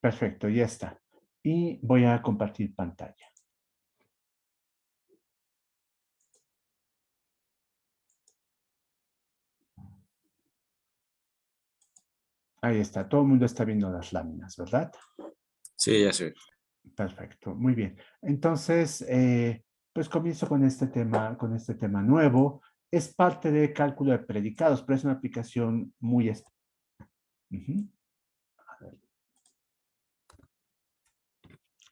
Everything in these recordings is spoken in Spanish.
Perfecto, ya está. Y voy a compartir pantalla. Ahí está, todo el mundo está viendo las láminas, ¿verdad? Sí, ya sé. Perfecto, muy bien. Entonces, pues comienzo con este tema nuevo. Es parte de cálculo de predicados, pero es una aplicación muy Ujú.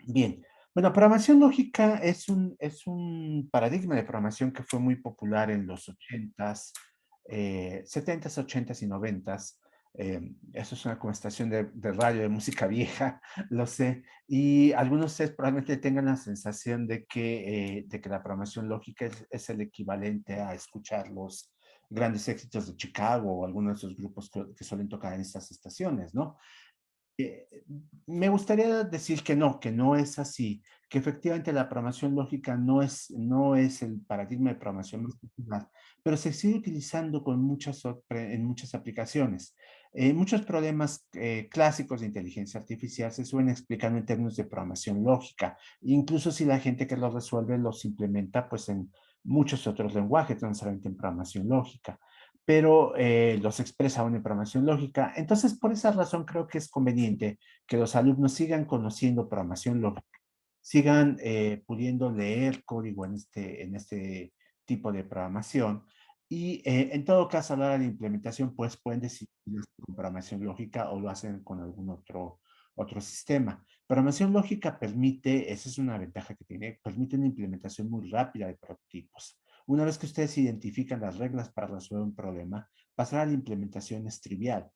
Bien. Bueno, programación lógica es un paradigma de programación que fue muy popular en los 80s, 70s, 80s y 90s. Eso es una como estación de radio de música vieja, lo sé. Y algunos de ustedes probablemente tengan la sensación de que la programación lógica es el equivalente a escuchar los grandes éxitos de Chicago o algunos de esos grupos que suelen tocar en estas estaciones, ¿no? Eh, Me gustaría decir que no es así, que efectivamente la programación lógica no es el paradigma de programación más popular, pero se sigue utilizando en muchas aplicaciones. Muchos problemas clásicos de inteligencia artificial se suelen explicar en términos de programación lógica, incluso si la gente que los resuelve los implementa pues en muchos otros lenguajes, no solamente en programación lógica, pero los expresa aún en programación lógica. Entonces, por esa razón creo que es conveniente que los alumnos sigan conociendo programación lógica, sigan pudiendo leer código en este tipo de programación. Y en todo caso, a la hora de implementación, pues pueden decidir con programación lógica o lo hacen con algún otro sistema. Programación lógica permite, esa es una ventaja que tiene, permite una implementación muy rápida de prototipos. Una vez que ustedes identifican las reglas para resolver un problema, pasar a la implementación es trivial.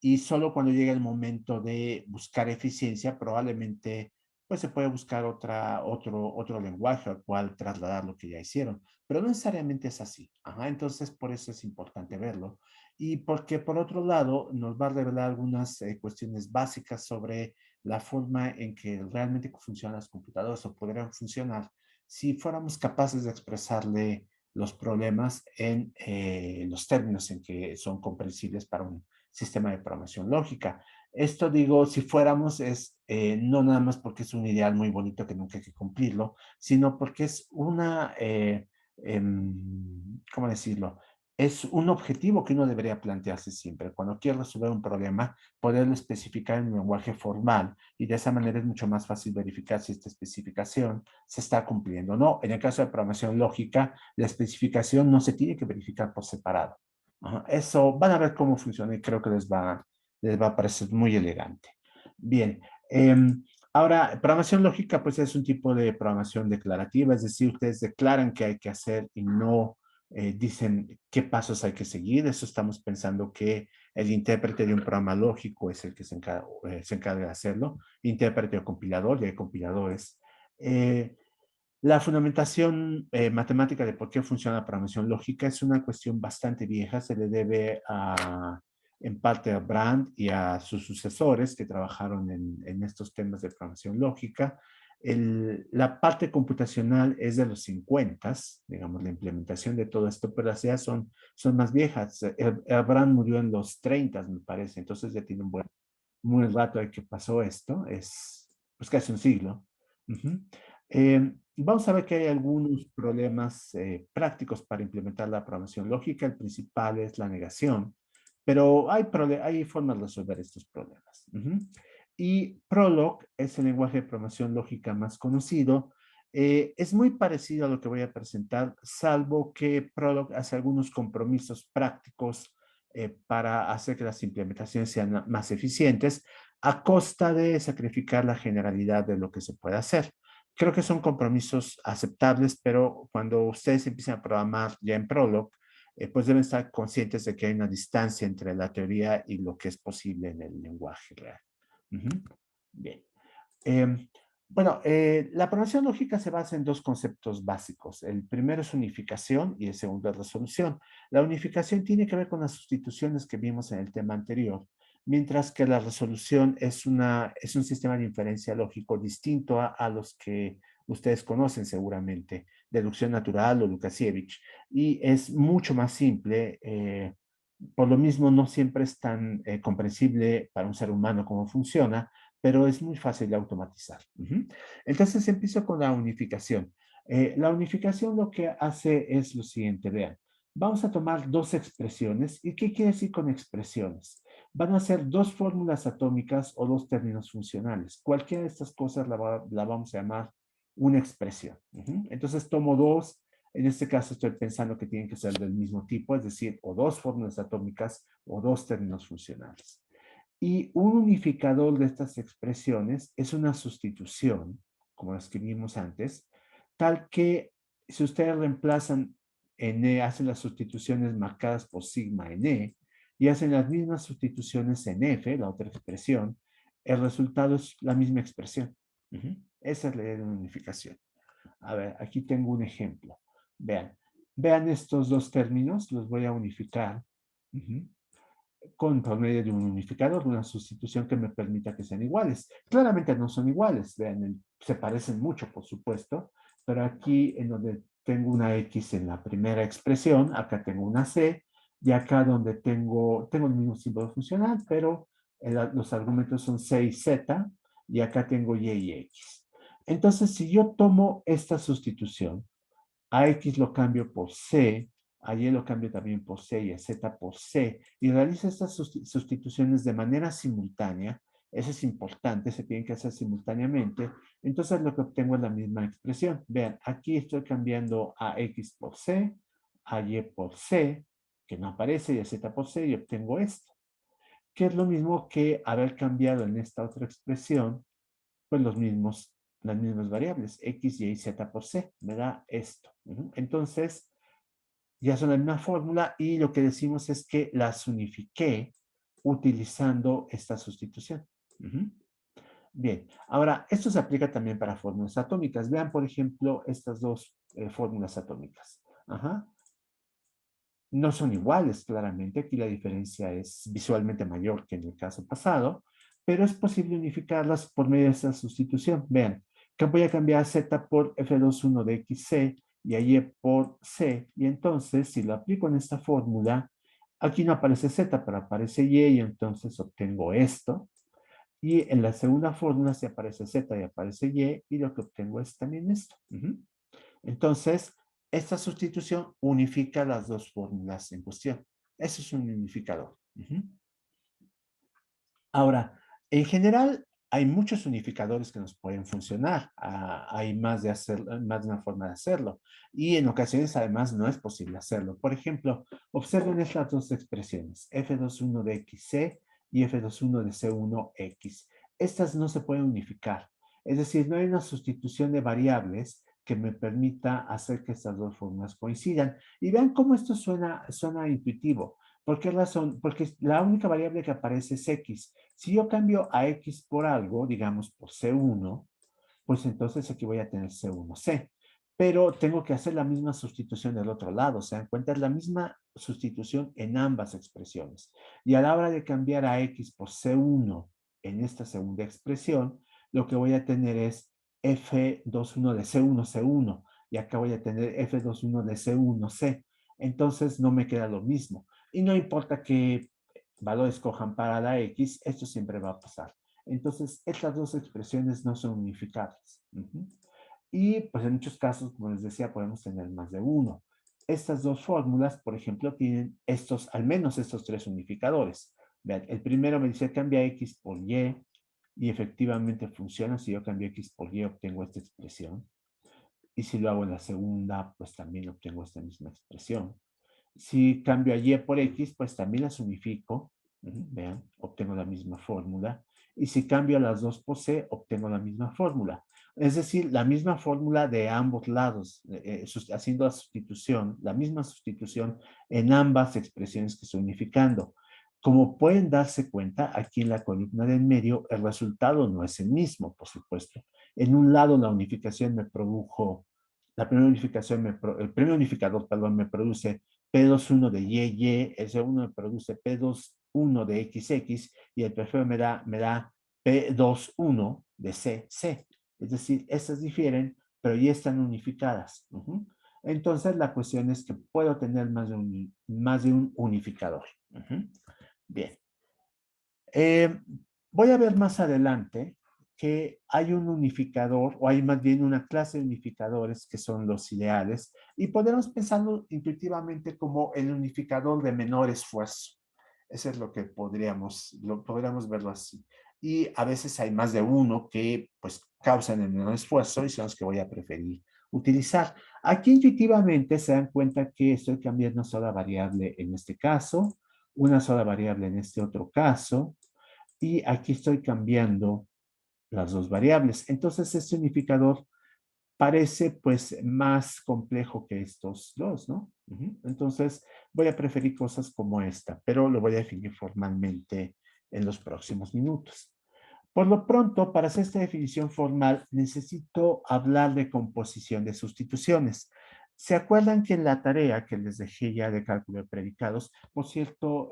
Y solo cuando llega el momento de buscar eficiencia, probablemente pues se puede buscar otro lenguaje al cual trasladar lo que ya hicieron, pero no necesariamente es así. Ajá, entonces, por eso es importante verlo. Y porque, por otro lado, nos va a revelar algunas cuestiones básicas sobre la forma en que realmente funcionan las computadoras o podrían funcionar si fuéramos capaces de expresarle los problemas en los términos en que son comprensibles para un sistema de programación lógica. Esto digo, si fuéramos, es no nada más porque es un ideal muy bonito que nunca hay que cumplirlo, sino porque es ¿cómo decirlo? Es un objetivo que uno debería plantearse siempre. Cuando quiere resolver un problema, poderlo especificar en un lenguaje formal y de esa manera es mucho más fácil verificar si esta especificación se está cumpliendo o no. En el caso de programación lógica, la especificación no se tiene que verificar por separado. Ajá, eso van a ver cómo funciona y creo que les va a parecer muy elegante. Bien, ahora, programación lógica, pues es un tipo de programación declarativa, es decir, ustedes declaran qué hay que hacer y no dicen qué pasos hay que seguir. Eso estamos pensando que el intérprete de un programa lógico es el que se encarga de hacerlo, intérprete o compilador, y hay compiladores. La fundamentación matemática de por qué funciona la programación lógica es una cuestión bastante vieja, se le debe en parte a Brand y a sus sucesores que trabajaron en estos temas de programación lógica. La parte computacional es de los 50, digamos, la implementación de todo esto, pero las ideas son más viejas. Brand murió en los 30, me parece, entonces ya tiene un muy rato de que pasó esto, es pues casi un siglo. Ujú. Vamos a ver que hay algunos problemas prácticos para implementar la programación lógica. El principal es la negación, pero hay formas de resolver estos problemas. Ujú. Y Prolog es el lenguaje de programación lógica más conocido. Es muy parecido a lo que voy a presentar, salvo que Prolog hace algunos compromisos prácticos para hacer que las implementaciones sean más eficientes a costa de sacrificar la generalidad de lo que se puede hacer. Creo que son compromisos aceptables, pero cuando ustedes empiezan a programar ya en Prolog, pues deben estar conscientes de que hay una distancia entre la teoría y lo que es posible en el lenguaje real. Ujú. Bien. Eh, bueno, la programación lógica se basa en dos conceptos básicos. El primero es unificación y el segundo es resolución. La unificación tiene que ver con las sustituciones que vimos en el tema anterior, mientras que la resolución es un sistema de inferencia lógico distinto a los que ustedes conocen seguramente, deducción natural o Lukasiewicz, y es mucho más simple. Por lo mismo, no siempre es tan comprensible para un ser humano cómo funciona, pero es muy fácil de automatizar. Entonces empiezo con la unificación. La unificación lo que hace es lo siguiente, vean. Vamos a tomar dos expresiones. ¿Y qué quiere decir con expresiones? Van a ser dos fórmulas atómicas o dos términos funcionales. Cualquiera de estas cosas la vamos a llamar una expresión. Entonces tomo dos. En este caso estoy pensando que tienen que ser del mismo tipo, es decir, o dos fórmulas atómicas o dos términos funcionales. Y un unificador de estas expresiones es una sustitución, como lo escribimos antes, tal que si ustedes reemplazan en E, hacen las sustituciones marcadas por sigma en E, y hacen las mismas sustituciones en F, la otra expresión, el resultado es la misma expresión. Esa es la idea de una unificación. A ver, aquí tengo un ejemplo. Vean estos dos términos, los voy a unificar. Por medio de un unificador, de una sustitución que me permita que sean iguales. Claramente no son iguales, vean, se parecen mucho, por supuesto, pero aquí en donde tengo una X en la primera expresión, acá tengo una C, y acá donde tengo el mismo símbolo funcional, pero los argumentos son C y Z, y acá tengo Y X. Entonces, si yo tomo esta sustitución, a X lo cambio por C, a Y lo cambio también por C y a Z por C, y realizo estas sustituciones de manera simultánea. Eso es importante, se tienen que hacer simultáneamente. Entonces lo que obtengo es la misma expresión. Vean, aquí estoy cambiando a X por C, a Y por C, que no aparece, y a Z por C, y obtengo esto. Que es lo mismo que haber cambiado en esta otra expresión, pues las mismas variables, X, Y, Z por C, me da esto. Entonces, ya son la misma fórmula y lo que decimos es que las unifiqué utilizando esta sustitución. Bien, ahora, esto se aplica también para fórmulas atómicas. Vean, por ejemplo, estas dos fórmulas atómicas. No son iguales, claramente. Aquí la diferencia es visualmente mayor que en el caso pasado, pero es posible unificarlas por medio de esta sustitución. Vean, que voy a cambiar Z por F21 de XC y a Y por C. Y entonces, si lo aplico en esta fórmula, aquí no aparece Z, pero aparece Y, entonces obtengo esto. Y en la segunda fórmula sí aparece Z y aparece Y, y lo que obtengo es también esto. Entonces, esta sustitución unifica las dos fórmulas en cuestión. Eso es un unificador. Ahora, en general, hay muchos unificadores que nos pueden funcionar. Hay más más de una forma de hacerlo. Y en ocasiones, además, no es posible hacerlo. Por ejemplo, observen estas dos expresiones, F21 de XC y F21 de C1X. Estas no se pueden unificar. Es decir, no hay una sustitución de variables que me permita hacer que estas dos fórmulas coincidan. Y vean cómo esto suena intuitivo. ¿Por qué razón? Porque la única variable que aparece es X. Si yo cambio a X por algo, digamos por C1, pues entonces aquí voy a tener C1C. Pero tengo que hacer la misma sustitución del otro lado. ¿Se dan cuenta? Es la misma sustitución en ambas expresiones. Y a la hora de cambiar a X por C1 en esta segunda expresión, lo que voy a tener es F21 de C1C1. Y acá voy a tener F21 de C1C. Entonces no me queda lo mismo. Y no importa qué valores cojan para la X, esto siempre va a pasar. Entonces, estas dos expresiones no son unificables. Y pues en muchos casos, como les decía, podemos tener más de uno. Estas dos fórmulas, por ejemplo, tienen al menos estos tres unificadores. Vean, el primero me dice cambia X por y efectivamente funciona. Si yo cambio X por Y, obtengo esta expresión. Y si lo hago en la segunda, pues también obtengo esta misma expresión. Si cambio a Y por X, pues también las unifico. Vean, obtengo la misma fórmula. Y si cambio a las dos por C, obtengo la misma fórmula. Es decir, la misma fórmula de ambos lados, haciendo la misma sustitución en ambas expresiones que estoy unificando. Como pueden darse cuenta, aquí en la columna del medio, el resultado no es el mismo, por supuesto. En un lado, la unificación me produjo, la primera unificación, el primer unificador, perdón, me produce P21 de Y, el segundo me produce P21 de XX y el tercero me da P21 de CC. Es decir, estas difieren, pero ya están unificadas. Entonces, la cuestión es que puedo tener más de un unificador. Bien. Voy a ver más adelante que hay un unificador, o hay más bien una clase de unificadores que son los ideales, y podemos pensarlo intuitivamente como el unificador de menor esfuerzo. Eso es lo que podríamos verlo así. Y a veces hay más de uno que pues causan el menor esfuerzo y son los que voy a preferir utilizar. Aquí intuitivamente se dan cuenta que estoy cambiando una sola variable en este caso, una sola variable en este otro caso, y aquí estoy cambiando las dos variables. Entonces, este unificador parece pues más complejo que estos dos, ¿no? Entonces, voy a preferir cosas como esta, pero lo voy a definir formalmente en los próximos minutos. Por lo pronto, para hacer esta definición formal, necesito hablar de composición de sustituciones. ¿Se acuerdan que en la tarea que les dejé ya de cálculo de predicados, por cierto,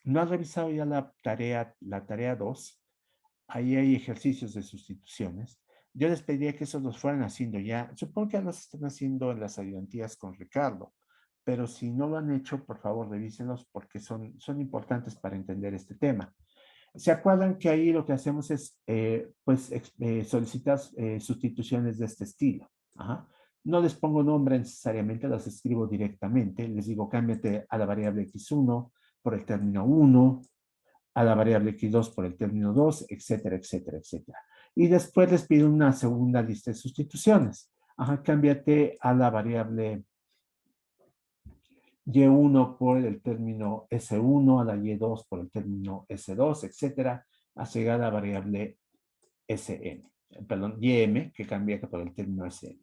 no han revisado ya la tarea 2? Ahí hay ejercicios de sustituciones. Yo les pediría que esos los fueran haciendo ya. Supongo que ya los están haciendo en las ayudantías con Ricardo, pero si no lo han hecho, por favor, revísenlos porque son importantes para entender este tema. ¿Se acuerdan que ahí lo que hacemos es, solicitar sustituciones de este estilo? Ajá. No les pongo nombre necesariamente, las escribo directamente. Les digo, cámbiate a la variable x1 por el término 1, a la variable x2 por el término 2, etcétera, etcétera, etcétera. Y después les pido una segunda lista de sustituciones. Ajá, cámbiate a la variable y1 por el término s1, a la y2 por el término s2, etcétera, hasta llegar a la variable ym, que cambia por el término sm.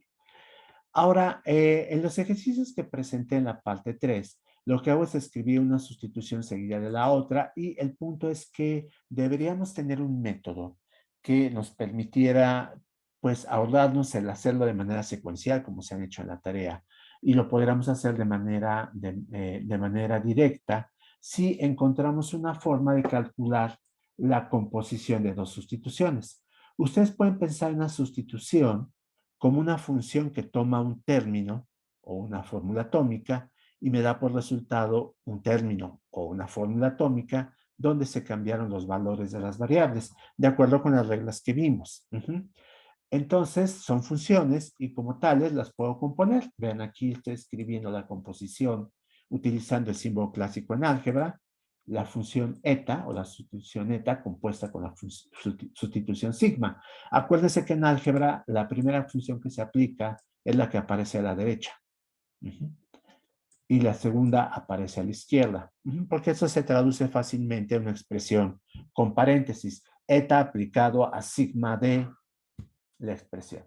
Ahora, en los ejercicios que presenté en la parte 3, lo que hago es escribir una sustitución seguida de la otra y el punto es que deberíamos tener un método que nos permitiera pues ahorrarnos el hacerlo de manera secuencial como se han hecho en la tarea y lo podríamos hacer de manera directa si encontramos una forma de calcular la composición de dos sustituciones. Ustedes pueden pensar en una sustitución como una función que toma un término o una fórmula atómica y me da por resultado un término o una fórmula atómica donde se cambiaron los valores de las variables, de acuerdo con las reglas que vimos. Entonces, son funciones y como tales las puedo componer. Vean, aquí estoy escribiendo la composición utilizando el símbolo clásico en álgebra, la función eta o la sustitución eta compuesta con la sustitución sigma. Acuérdense que en álgebra la primera función que se aplica es la que aparece a la derecha. Y la segunda aparece a la izquierda, porque eso se traduce fácilmente en una expresión con paréntesis, eta aplicado a sigma de la expresión.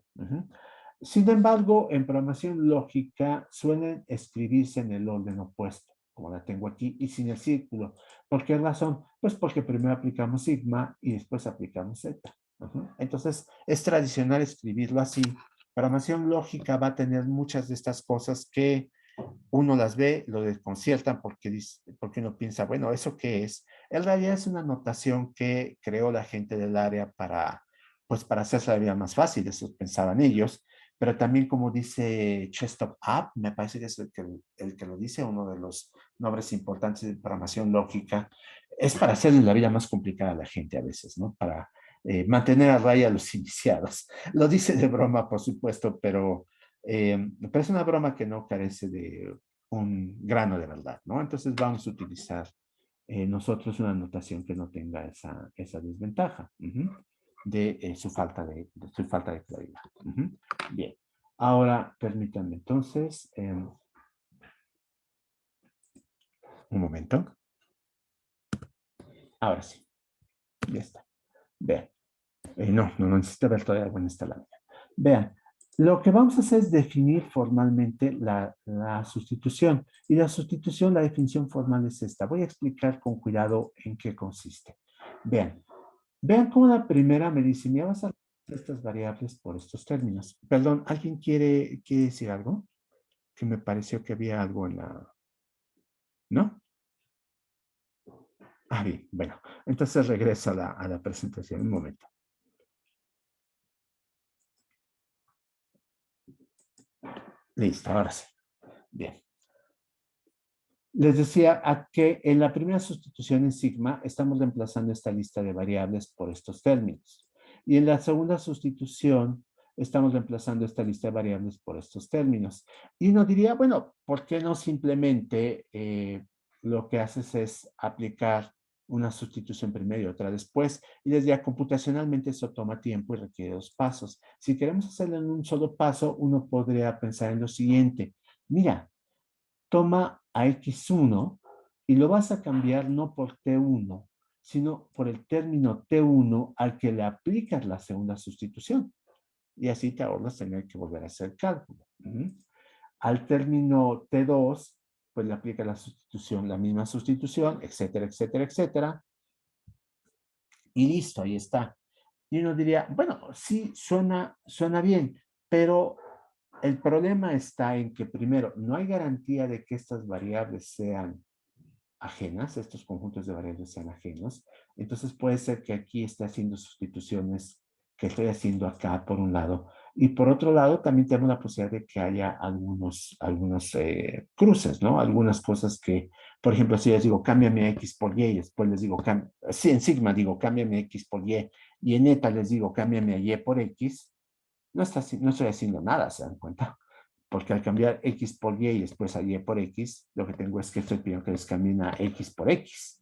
Sin embargo, en programación lógica suelen escribirse en el orden opuesto, como la tengo aquí, y sin el círculo. ¿Por qué razón? Pues porque primero aplicamos sigma y después aplicamos zeta. Entonces, es tradicional escribirlo así. Programación lógica va a tener muchas de estas cosas que uno las ve, lo desconciertan porque uno piensa, bueno, ¿eso qué es? En realidad es una notación que creó la gente del área pues para hacerse la vida más fácil, eso pensaban ellos, pero también como dice Chestop Up, me parece que es el que lo dice, uno de los nombres importantes de programación lógica, es para hacerle la vida más complicada a la gente a veces, ¿no? Para mantener a raya a los iniciados. Lo dice de broma, por supuesto, pero es una broma que no carece de un grano de verdad, ¿no? Entonces vamos a utilizar nosotros una notación que no tenga esa desventaja de su falta de claridad. Bien, ahora permítanme entonces un momento. Ahora sí, ya está. Vean, no necesito ver todavía algo en esta lámina. Vean, lo que vamos a hacer es definir formalmente la sustitución. Y la sustitución, la definición formal es esta. Voy a explicar con cuidado en qué consiste. Vean cómo la primera me dice, me vas a estas variables por estos términos. Perdón, ¿alguien quiere decir algo? Que me pareció que había algo en la... ¿No? Ah, bien, bueno. Entonces regreso a la presentación. Un momento. Listo, ahora sí. Bien. Les decía que en la primera sustitución en sigma estamos reemplazando esta lista de variables por estos términos. Y en la segunda sustitución estamos reemplazando esta lista de variables por estos términos. Y uno diría, bueno, ¿por qué no simplemente lo que haces es aplicar una sustitución primero y otra después? Y desde ya computacionalmente eso toma tiempo y requiere dos pasos. Si queremos hacerlo en un solo paso, uno podría pensar en lo siguiente. Mira, toma a X1 y lo vas a cambiar no por T1, sino por el término T1 al que le aplicas la segunda sustitución. Y así te ahorras tener que volver a hacer cálculo. Al término T2, pues le aplica la sustitución, la misma sustitución, etcétera, etcétera, etcétera. Y listo, ahí está. Y uno diría, bueno, sí, suena bien, pero el problema está en que primero, no hay garantía de que estas variables sean ajenas, estos conjuntos de variables sean ajenos. Entonces puede ser que aquí esté haciendo sustituciones que estoy haciendo acá por un lado. Y por otro lado, también tenemos la posibilidad de que haya algunos cruces, ¿no? Algunas cosas que, por ejemplo, si les digo, cámbiame X por Y, y después les digo, sí, en sigma digo, cámbiame X por y en eta les digo, cámbiame a Y por X, no estoy haciendo nada, ¿se dan cuenta? Porque al cambiar X por Y y después a Y por X, lo que tengo es que estoy pidiendo que les cambien a X por X.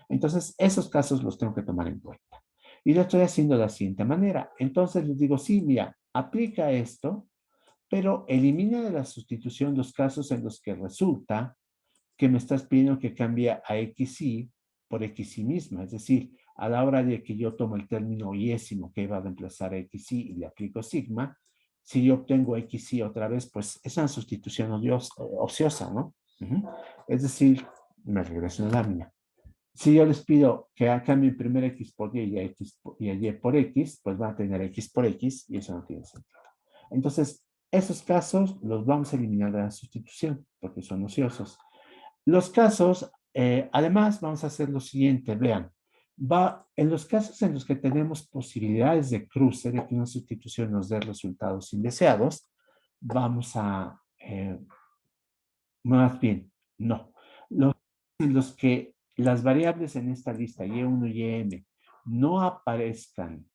Entonces, esos casos los tengo que tomar en cuenta. Y lo estoy haciendo de la siguiente manera. Entonces les digo, sí, mira, aplica esto, pero elimina de la sustitución los casos en los que resulta que me estás pidiendo que cambie a XY por XY misma. Es decir, a la hora de que yo tomo el término yésimo que va a reemplazar a XY y le aplico sigma, si yo obtengo XY otra vez, pues es una sustitución ociosa, ¿no? Es decir, me regreso a la lámina. Si yo les pido que cambien primero X por Y y a Y por X, pues van a tener X por X y eso no tiene sentido. Entonces, esos casos los vamos a eliminar de la sustitución porque son ociosos. Los casos, además, vamos a hacer lo siguiente, vean, en los casos en los que tenemos posibilidades de cruce, de que una sustitución nos dé resultados indeseados, vamos a, más bien, no. En los que las variables en esta lista, Y1 y YM, no aparezcan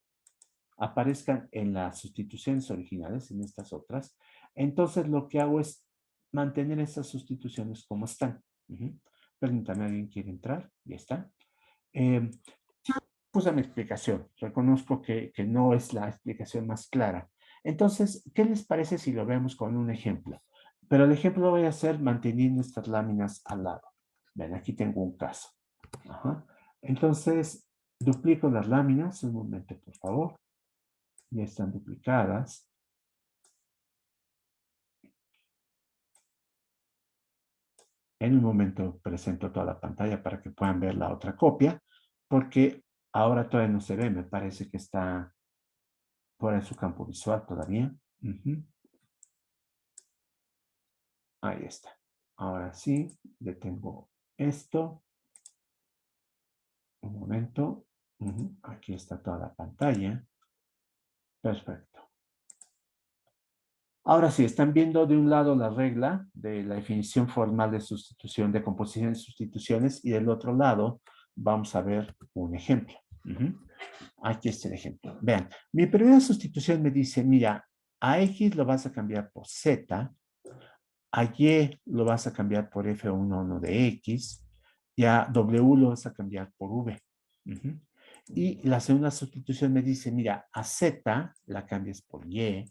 en las sustituciones originales, en estas otras, entonces lo que hago es mantener esas sustituciones como están. Permítame, ¿alguien quiere entrar? Ya está. Puse mi explicación. Reconozco que no es la explicación más clara. Entonces, ¿qué les parece si lo vemos con un ejemplo? Pero el ejemplo lo voy a hacer manteniendo estas láminas al lado. Ven, aquí tengo un caso. Ajá. Entonces, duplico las láminas. Un momento, por favor. Ya están duplicadas. En un momento presento toda la pantalla para que puedan ver la otra copia, porque ahora todavía no se ve, me parece que está fuera de su campo visual todavía. Ahí está. Ahora sí, detengo esto. Un momento. Aquí está toda la pantalla. Perfecto. Ahora sí, están viendo de un lado la regla de la definición formal de sustitución, de composición de sustituciones, y del otro lado vamos a ver un ejemplo. Aquí está el ejemplo. Vean, mi primera sustitución me dice, mira, a X lo vas a cambiar por Z, a Y lo vas a cambiar por F11 de X, y a W lo vas a cambiar por V. Y la segunda sustitución me dice, mira, a Z la cambias por Y,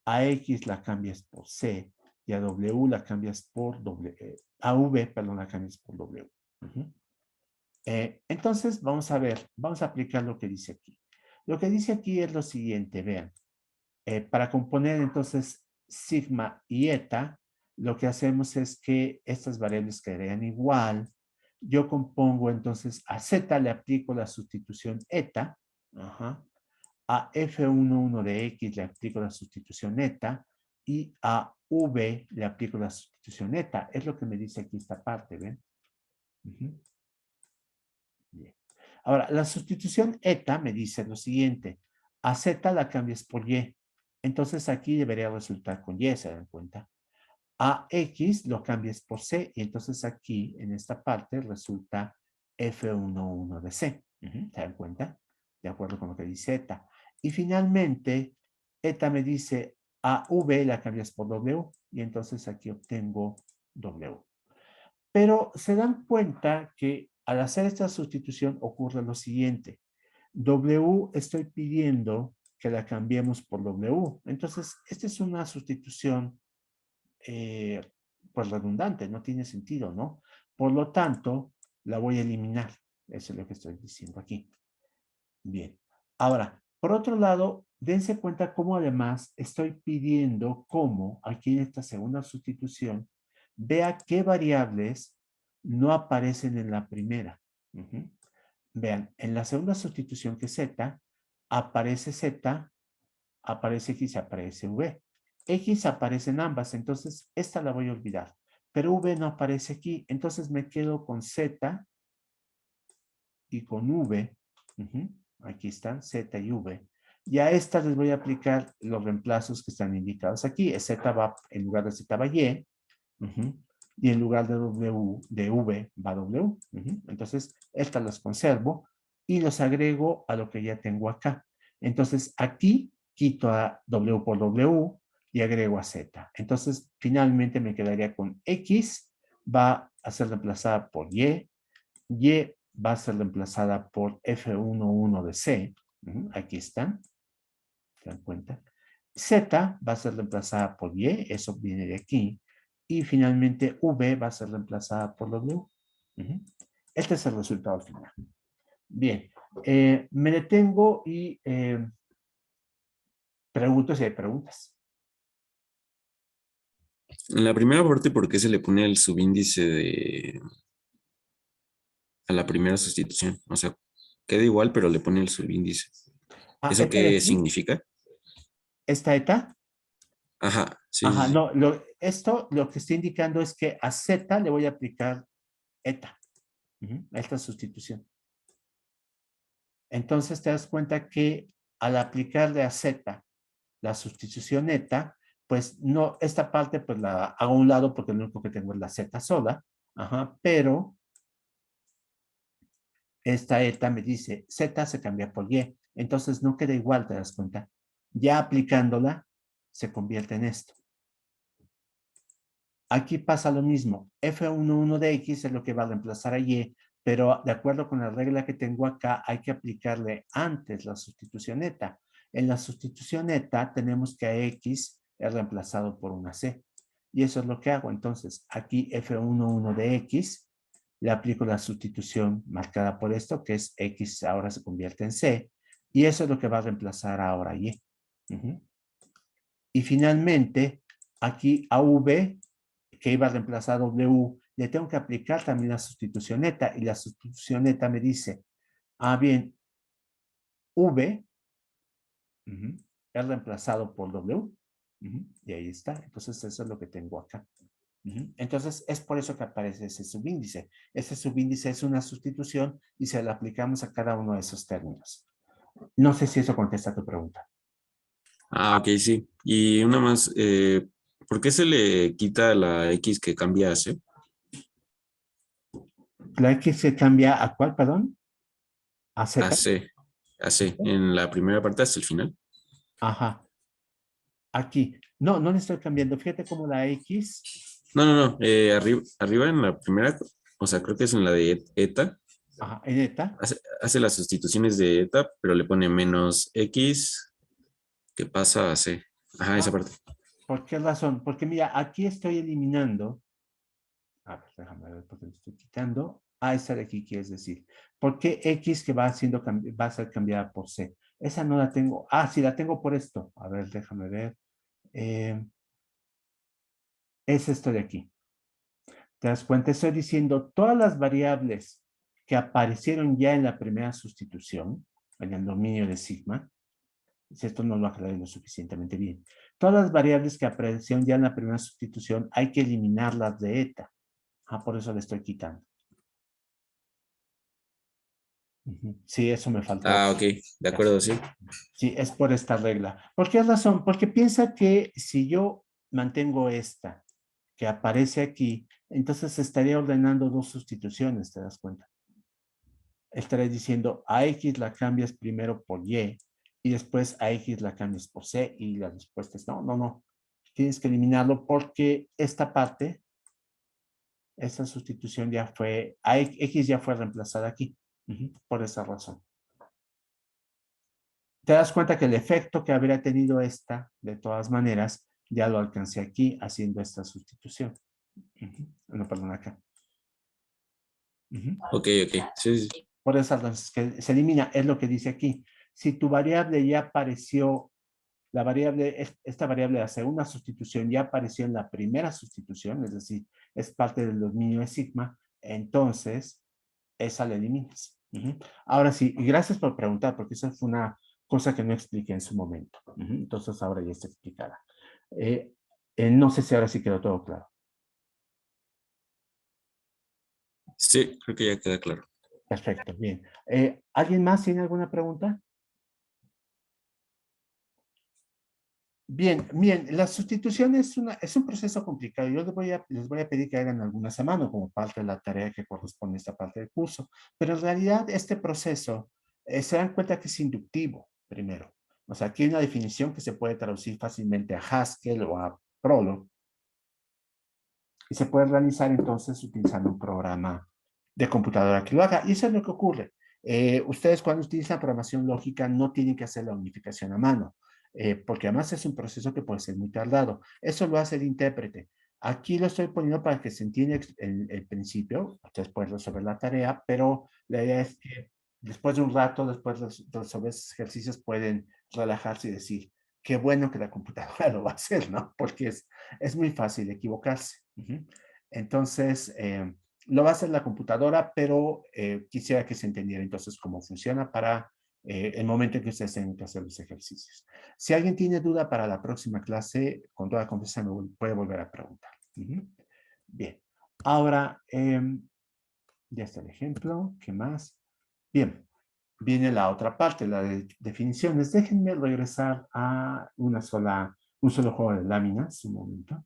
a X la cambias por C, y a W la cambias por W, a V, perdón, la cambias por W. Entonces, vamos a ver, vamos a aplicar lo que dice aquí. Lo que dice aquí es lo siguiente, vean. Para componer entonces sigma y eta, lo que hacemos es que estas variables quedarían igual. Yo compongo entonces a z le aplico la sustitución eta. A F11 de X le aplico la sustitución eta. Y a V le aplico la sustitución eta. Es lo que me dice aquí esta parte, ¿ven? Bien. Ahora, la sustitución eta me dice lo siguiente. A z la cambias por y. Entonces aquí debería resultar con y, ¿se dan cuenta? A x lo cambias por c y entonces aquí en esta parte resulta F11 de c. ¿Se dan cuenta? de acuerdo con lo que dice eta. Y finalmente, eta me dice a v la cambias por w, y entonces aquí obtengo w. Pero se dan cuenta que al hacer esta sustitución ocurre lo siguiente. W estoy pidiendo que la cambiemos por W. Entonces, esta es una sustitución pues redundante, no tiene sentido, ¿no? Por lo tanto, la voy a eliminar. Eso es lo que estoy diciendo aquí. Bien. Ahora, por otro lado, dense cuenta cómo además estoy pidiendo cómo, aquí en esta segunda sustitución, vea qué variables no aparecen en la primera. Vean, en la segunda sustitución que es z, aparece z, aparece x, aparece v. X aparece en ambas, entonces esta la voy a olvidar. Pero v no aparece aquí, entonces me quedo con z y con v. Aquí están, z y v. Y a estas les voy a aplicar los reemplazos que están indicados aquí. Z va, en lugar de z va y. Y en lugar de w, de v va w. Entonces, estas las conservo y los agrego a lo que ya tengo acá. Entonces, aquí quito a w por w y agrego a z. Entonces, finalmente me quedaría con x, va a ser reemplazada por y va a ser reemplazada por F11 de C. Aquí están. ¿Se dan cuenta? Z va a ser reemplazada por Y, eso viene de aquí. Y finalmente V va a ser reemplazada por W. Este es el resultado final. Bien, me detengo y pregunto si hay preguntas. En la primera parte, ¿por qué se le pone el subíndice a la primera sustitución? O sea, queda igual, pero le pone el subíndice. Ah, ¿Eso esta de qué aquí, significa? esta eta. Ajá, sí, Ajá, sí, sí. no, esto lo que está indicando es que a Z le voy a aplicar eta. Esta sustitución. Entonces te das cuenta que al aplicarle a Z la sustitución eta, pues no, esta parte pues la hago a un lado porque lo único que tengo es la Z sola, pero esta eta me dice Z se cambia por Y, entonces no queda igual, te das cuenta. Ya aplicándola, se convierte en esto. Aquí pasa lo mismo, F11 de X es lo que va a reemplazar a Y, pero de acuerdo con la regla que tengo acá, hay que aplicarle antes la sustitución eta. En la sustitución eta tenemos que a X es reemplazado por una C. Y eso es lo que hago. Entonces, aquí F11 de X, le aplico la sustitución marcada por esto, que es X ahora se convierte en C. Y eso es lo que va a reemplazar ahora Y. Y finalmente, aquí a V, que iba a reemplazar W, le tengo que aplicar también la sustitución neta. Y la sustitución neta me dice, bien, V es reemplazado por W. Y ahí está. Entonces, eso es lo que tengo acá. Entonces, es por eso que aparece ese subíndice. Ese subíndice es una sustitución y se la aplicamos a cada uno de esos términos. No sé si eso contesta a tu pregunta. Ah, ok, sí. Y una más, ¿por qué se le quita la X que cambia a C? La X se cambia a ¿cuál, perdón? A A Z. C, a C, en la primera parte hasta el final. Ajá. Aquí. No, no le estoy cambiando. Fíjate cómo la X. No, no, no, arriba en la primera, o sea, creo que es en la de eta, Ajá, en eta. hace las sustituciones de eta, pero le pone menos X que pasa a C. Ajá, esa parte. ¿Por qué razón? Porque mira, aquí estoy eliminando. A ver, déjame ver por qué le estoy quitando. Esta de aquí quieres decir. ¿Por qué X que va a ser cambiada por C? Esa no la tengo. Sí, la tengo por esto. A ver, déjame ver. Es esto de aquí. ¿Te das cuenta? Estoy diciendo todas las variables que aparecieron ya en la primera sustitución, en el dominio de sigma, si esto no lo aclaré lo suficientemente bien. Todas las variables que aparecieron ya en la primera sustitución hay que eliminarlas de eta. Por eso le estoy quitando. Sí, eso me faltó. Ah, ok, de acuerdo, sí. Sí, es por esta regla. ¿Por qué razón? Porque piensa que si yo mantengo esta que aparece aquí, entonces estaría ordenando dos sustituciones, ¿te das cuenta? estaré diciendo a X la cambias primero por Y y después a X la cambias por C y la respuesta es no, no, no. Tienes que eliminarlo porque esta parte, esta sustitución ya fue, a X ya fue reemplazada aquí. Por esa razón. Te das cuenta que el efecto que habría tenido esta, de todas maneras, ya lo alcancé aquí haciendo esta sustitución. No, perdón, acá. Ok, ok. Sí, sí. Por esas razones que se elimina, es lo que dice aquí. Si tu variable ya apareció, la variable, esta variable hace una sustitución, ya apareció en la primera sustitución, es decir, es parte del dominio de sigma, entonces esa la eliminas. Ahora sí, y gracias por preguntar, porque esa fue una cosa que no expliqué en su momento. Entonces ahora ya está explicada. No sé si ahora sí quedó todo claro. Sí, creo que ya queda claro. Perfecto, bien. ¿Alguien más tiene alguna pregunta? Bien, bien, la sustitución es un proceso complicado. Yo les voy a pedir que hagan algunas a mano como parte de la tarea que corresponde a esta parte del curso. Pero en realidad este proceso, se dan cuenta que es inductivo, primero. O sea, aquí hay una definición que se puede traducir fácilmente a Haskell o a Prolog. Y se puede realizar entonces utilizando un programa de computadora que lo haga. Y eso es lo que ocurre. Ustedes cuando utilizan programación lógica no tienen que hacer la unificación a mano, porque además es un proceso que puede ser muy tardado. Eso lo hace el intérprete. Aquí lo estoy poniendo para que se entienda el principio. Ustedes pueden resolver la tarea, pero la idea es que después de un rato, después de resolver esos ejercicios, pueden relajarse y decir, qué bueno que la computadora lo va a hacer, ¿no? Porque es muy fácil equivocarse. Entonces, lo va a hacer la computadora, pero quisiera que se entendiera entonces cómo funciona para el momento en que ustedes tengan que hacer los ejercicios. Si alguien tiene duda para la próxima clase, con toda confianza me puede volver a preguntar. Bien, ahora ya está el ejemplo. ¿Qué más? Bien, viene la otra parte, la de definiciones. Déjenme regresar a un solo juego de láminas, un momento.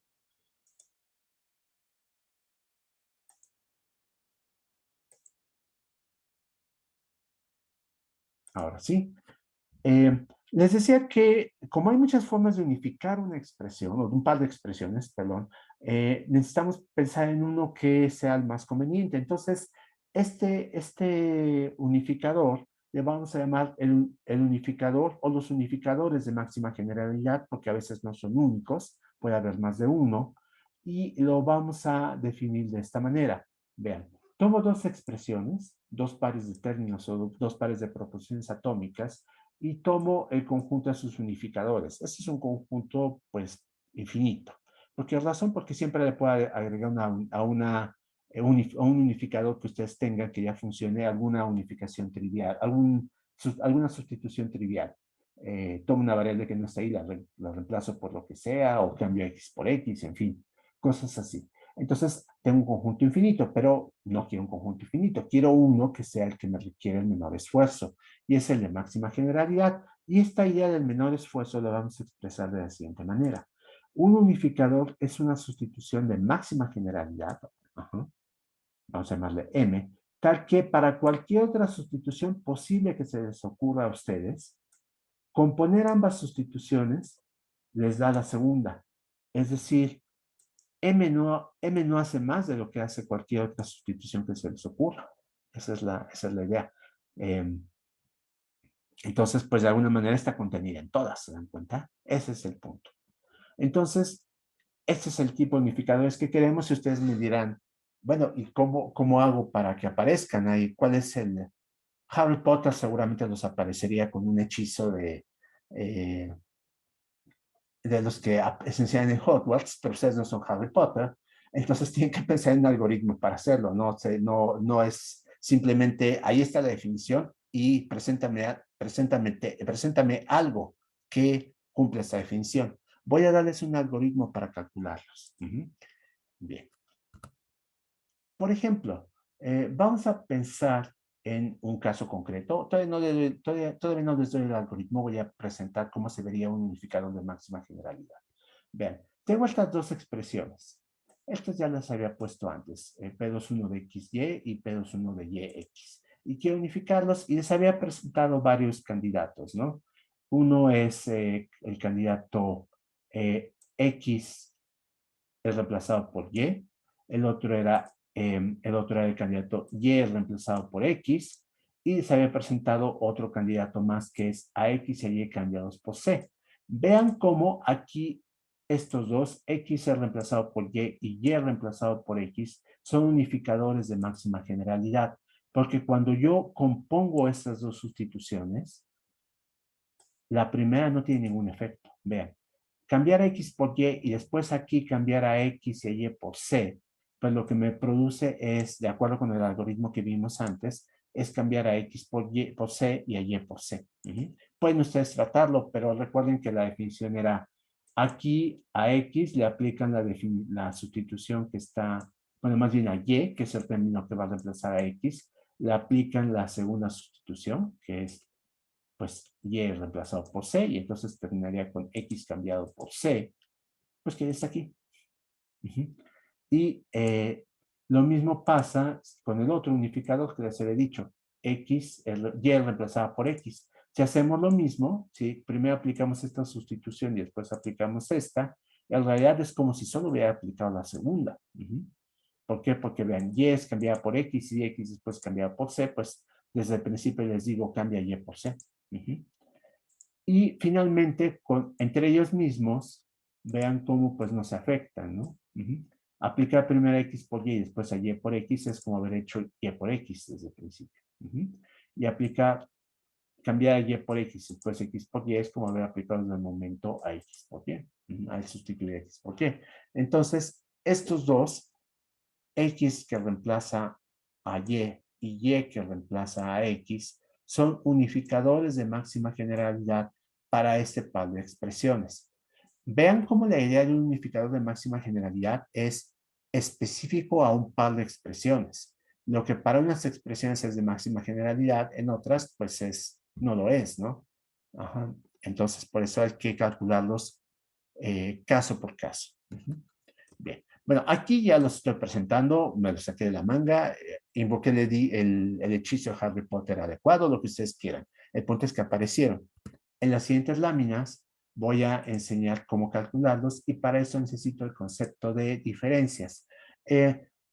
Ahora sí. Les decía que como hay muchas formas de unificar una expresión, o un par de expresiones, perdón, necesitamos pensar en uno que sea el más conveniente. Entonces, este unificador le vamos a llamar el unificador o los unificadores de máxima generalidad, porque a veces no son únicos, puede haber más de uno, y lo vamos a definir de esta manera. Vean, tomo dos expresiones, dos pares de términos o dos pares de proporciones atómicas, y tomo el conjunto de sus unificadores. Este es un conjunto, pues, infinito. ¿Por qué razón? Porque siempre le puedo agregar a un unificador que ustedes tengan que ya funcione alguna unificación trivial, alguna sustitución trivial. Tomo una variable que no está ahí, la reemplazo por lo que sea, o cambio X por X, en fin, cosas así. Entonces, tengo un conjunto infinito, pero no quiero un conjunto infinito. Quiero uno que sea el que me requiere el menor esfuerzo, y es el de máxima generalidad. Y esta idea del menor esfuerzo la vamos a expresar de la siguiente manera. Un unificador es una sustitución de máxima generalidad, vamos a llamarle M, tal que para cualquier otra sustitución posible que se les ocurra a ustedes, componer ambas sustituciones les da la segunda. Es decir, M no hace más de lo que hace cualquier otra sustitución que se les ocurra. Esa es la idea. Entonces, pues de alguna manera está contenida en todas, ¿se dan cuenta? Ese es el punto. Entonces, este es el tipo de unificadores que queremos y ustedes me dirán, bueno, ¿y cómo hago para que aparezcan ahí? ¿Cuál es el? Harry Potter seguramente nos aparecería con un hechizo de los que se enseñan en Hogwarts, pero ustedes no son Harry Potter, entonces tienen que pensar en un algoritmo para hacerlo, no es simplemente, ahí está la definición y preséntame algo que cumpla esa definición. Voy a darles un algoritmo para calcularlos. Bien. Por ejemplo, vamos a pensar en un caso concreto. Todavía no les doy el algoritmo, voy a presentar cómo se vería un unificador de máxima generalidad. Vean, tengo estas dos expresiones. Estas ya las había puesto antes, P21 de XY y P21 de YX. y quiero unificarlos y les había presentado varios candidatos, ¿no? Uno es el candidato X es reemplazado por Y, el otro era el candidato Y es reemplazado por X, y se había presentado otro candidato más que es AX y Y cambiados por C. Vean cómo aquí estos dos, X es reemplazado por Y y Y es reemplazado por X, son unificadores de máxima generalidad, porque cuando yo compongo estas dos sustituciones, la primera no tiene ningún efecto. Vean, cambiar a X por Y y después aquí cambiar a X y a Y por C, pues lo que me produce es, de acuerdo con el algoritmo que vimos antes, es cambiar a X por Y por C y a Y por C. Pueden ustedes tratarlo, pero recuerden que la definición era aquí a X le aplican la sustitución que está, bueno, más bien a Y, que es el término que va a reemplazar a X, le aplican la segunda sustitución, que es pues Y reemplazado por C, y entonces terminaría con X cambiado por C, pues que ya está aquí. Y lo mismo pasa con el otro unificador que les había dicho, X, Y reemplazada por X. Si hacemos lo mismo, ¿sí? Primero aplicamos esta sustitución y después aplicamos esta, en realidad es como si solo hubiera aplicado la segunda. ¿Por qué? Porque vean, Y es cambiada por X y X después cambiada por C, pues desde el principio les digo cambia Y por C. Y finalmente, entre ellos mismos, vean cómo pues nos afectan, ¿no? Aplicar primero a X por Y y después a Y por X es como haber hecho Y por X desde el principio. Y aplicar, cambiar a Y por X y después X por Y es como haber aplicado en el momento a X por Y, al sustituir X por Y. Entonces, estos dos, X que reemplaza a y Y que reemplaza a X, son unificadores de máxima generalidad para este par de expresiones. Vean cómo la idea de un unificador de máxima generalidad es específico a un par de expresiones. Lo que para unas expresiones es de máxima generalidad, en otras pues no lo es, ¿no? Ajá. Entonces, por eso hay que calcularlos caso por caso. Bien. Bueno, aquí ya los estoy presentando, me los saqué de la manga, invoqué el hechizo de Harry Potter adecuado, lo que ustedes quieran. El punto es que aparecieron. En las siguientes láminas voy a enseñar cómo calcularlos y para eso necesito el concepto de diferencias.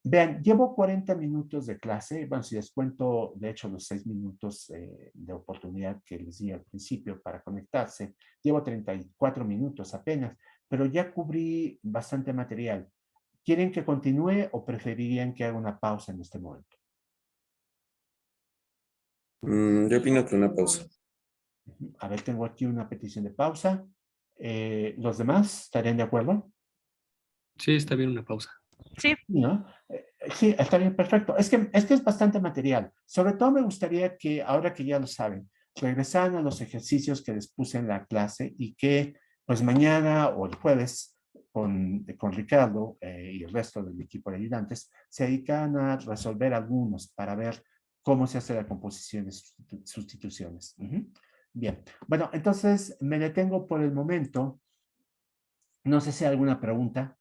Vean, llevo 40 minutos de clase, bueno, si les cuento, de hecho, los 6 minutos de oportunidad que les di al principio para conectarse, llevo 34 minutos apenas, pero ya cubrí bastante material. ¿Quieren que continúe o preferirían que haga una pausa en este momento? Yo opino que una pausa. A ver, tengo aquí una petición de pausa. ¿Los demás estarían de acuerdo? Sí, está bien una pausa. Sí. ¿No? Sí, está bien, perfecto. Es que es bastante material. Sobre todo me gustaría que, ahora que ya lo saben, regresaran a los ejercicios que les puse en la clase y que, pues mañana o el jueves, con Ricardo y el resto del equipo de ayudantes, se dedican a resolver algunos para ver cómo se hace la composición de sustituciones. Bien, bueno, entonces me detengo por el momento. No sé si hay alguna pregunta,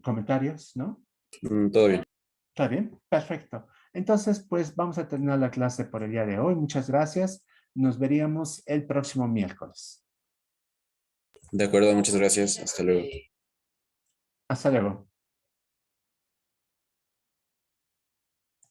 comentarios, ¿no? Todo bien. Está bien, perfecto. Entonces, pues vamos a terminar la clase por el día de hoy. Muchas gracias. Nos veríamos el próximo miércoles. De acuerdo, muchas gracias. Hasta luego. Hasta luego.